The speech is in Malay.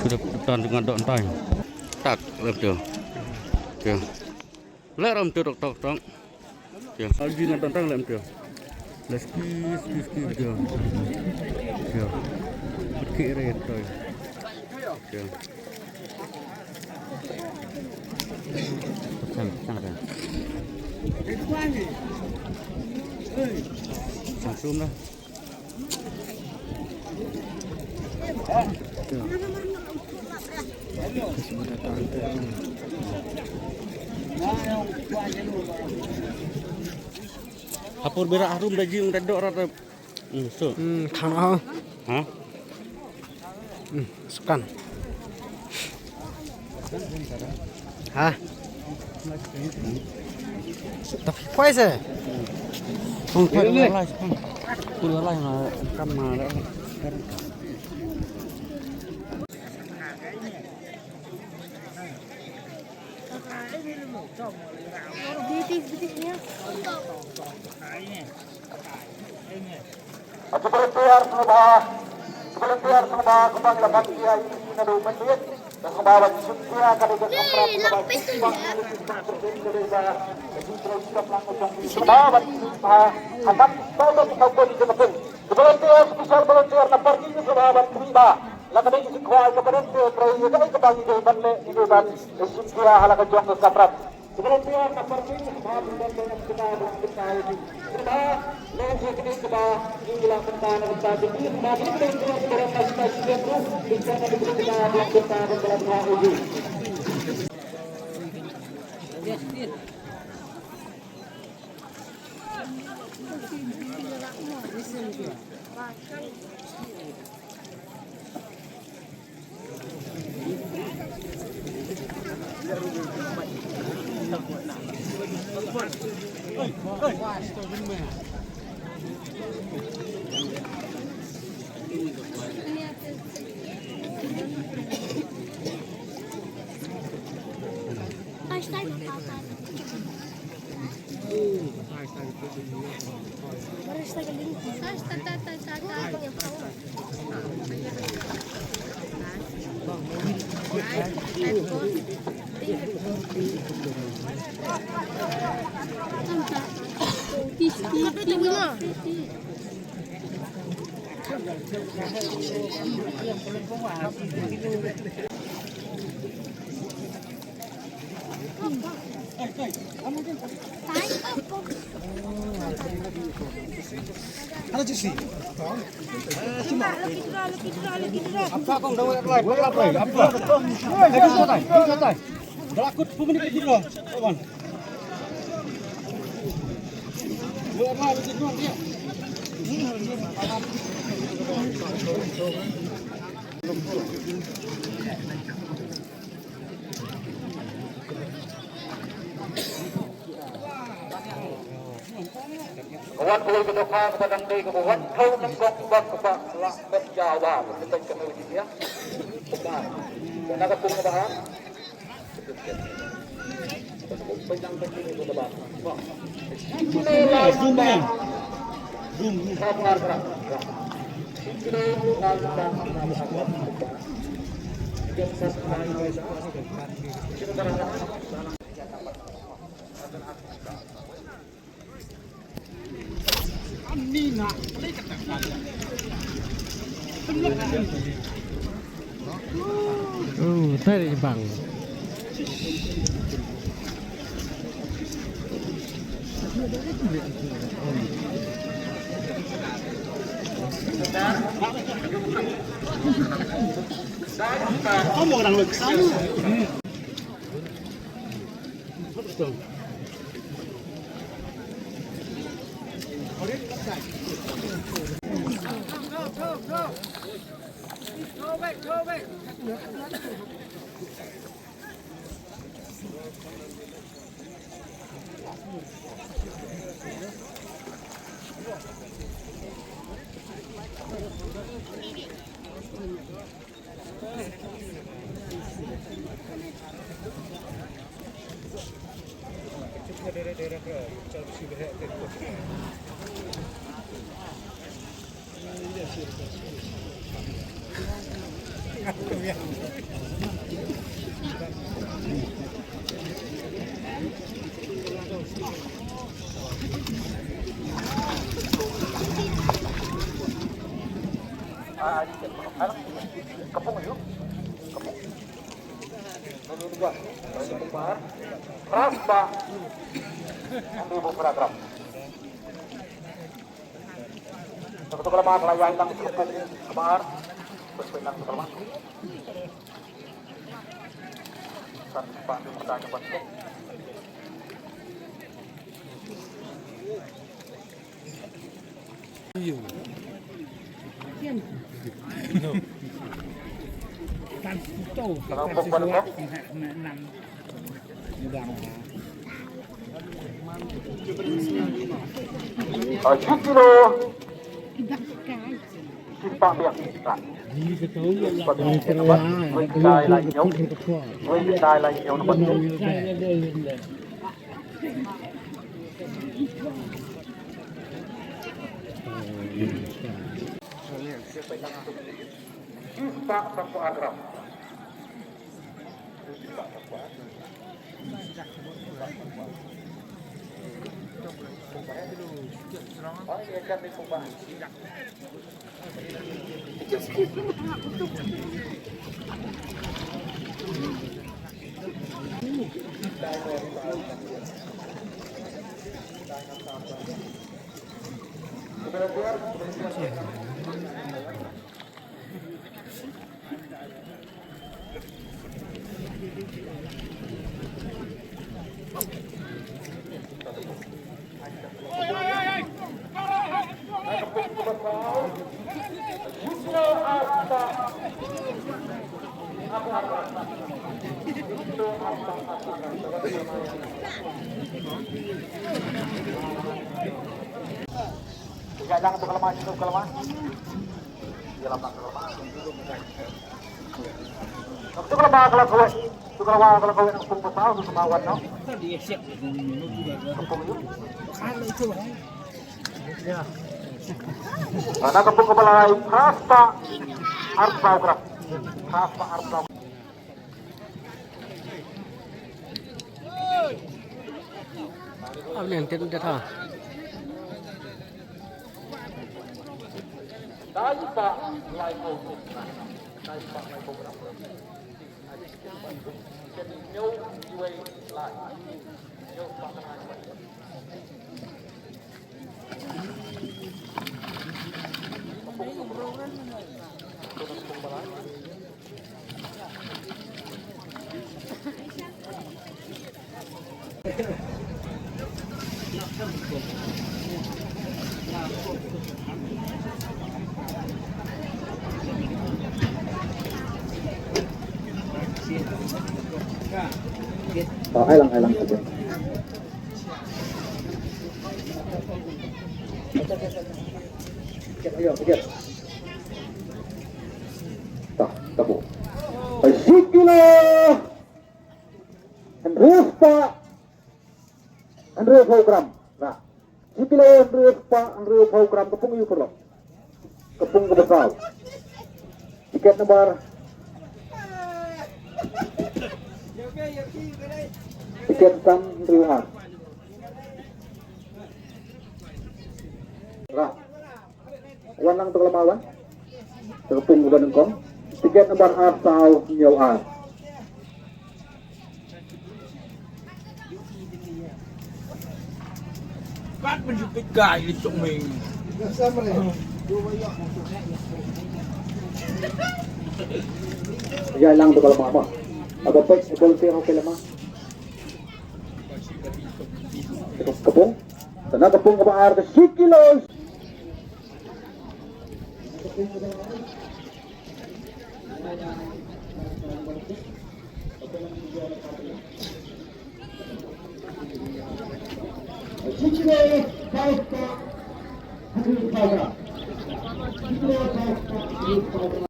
Sudah depan dengan dok entai. Tak, lebih tu. Leram tu tok. Ya, alji dengan tentang lem tu. Leski tu. Ya. Kiri tu. Ya. Sana. Langsung dah. Hapur berak harum dah jiung dah dok rata. So. Khang Ha? Sukan. Hah? Tapi kuai se. Không phải là cứ lại mà cam mà đã Sebentar kembali lakukan dia ini nado menit dan kembali suntia kada komprak volunteer na parking sa bawat riba lakad isi kuai volunteer trayo kay kabang ide banle ibutan suntia halaka jong sa kaprat volunteer na parking sa bawat riba ng sinado ng tayo diba lagi kini diba ilang tentang tadi mari kita terus stasiun terus bisa kita lakukan dalam hal ini. Halo Cici. Apa kau dah apply? Apa? Santai. Belakut pemenit dulu, kawan. Lu apa begitu dia? Kawan boleh berdoa kepada Anda kawan kau nengkong bak bak lakbat Jawa kita kena uji ya. Dan ada pun kebahan. Panjang penting itu kebahan. Zoom. Sabar gerak. Nina, tadi bang. Kamu orang lu kesana. Betul. Go back. Kepung yuk. Kepung. Nomor 2. Kepung. Rasba. Ambil beberapa. Satu kelemahan layan lang kepung kemar. Berpenang kelemahan. Satu pandu bertanya penting. Tan tu, Kalau bukan kok, 10 kilo. Simpang biak. Ni betul ya. Dai lại nhau. Dai lại nhau nó bật. Pak Sapu Agram. Jangan untuk kelemah itu kelemah. Dia lapang kelemah. Itu kelemah kalau kowe, itu kelemah kalau kowe kepung besar itu semawan no. Dia siap. Kepung itu. Kalau itu ya. Karena kepung kepala lain Raspa Arba Graf. Raspa Arba. Apa yang kita tahu? Dahil pa live program. Dahil pa live program. No way live. No pakangan. Oh, ailang saja. Ayo, kejar. Tah, tabu. 10 kilo. Andreas Pak. Andreas program. Nah, 10 kilo Andreas Pak, Andreas program kepung yuk perlo. Kepung ke besar. Tiket nomor tiket sam riuhan. Nah, wan lang to lamawan. Terpung ke Bandung. Tiket nomor asal nyawa. Bắt mình chụp cái cài đi chụp mình. Yan lang to lamawan. Aga pa ikol siya okay lamang. Kepung. Sana kepung ke Pak 10 kilo.